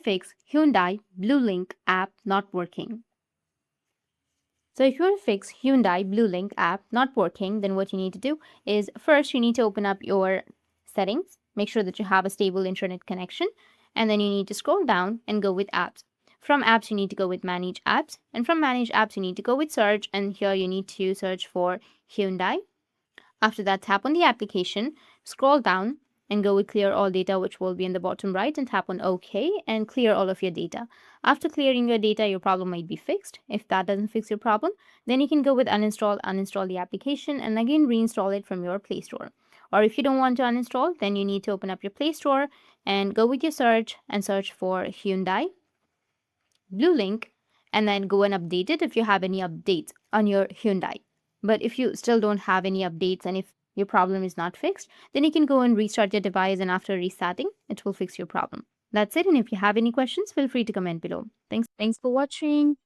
fix Hyundai Bluelink app not working. So if you want to fix Hyundai Bluelink app not working, then what you need to do is first you need to open up your settings, make sure that you have a stable internet connection, and then you need to scroll down and go with apps. From apps, you need to go with manage apps, and from manage apps, you need to go with search, and here you need to search for Hyundai. After that, tap on the application, scroll down, and go with clear all data, which will be in the bottom right, and tap on OK and clear all of your data. After clearing your data, your problem might be fixed. If that doesn't fix your problem, then you can go with uninstall the application, and again reinstall it from your Play Store. Or if you don't want to uninstall, then you need to open up your Play Store and go with your search and search for Hyundai Bluelink, and then go and update it if you have any updates on your Hyundai. But if you still don't have any updates and if your problem is not fixed, then you can go and restart your device, and after restarting, it will fix your problem. That's it. And if you have any questions, feel free to comment below. Thanks for watching.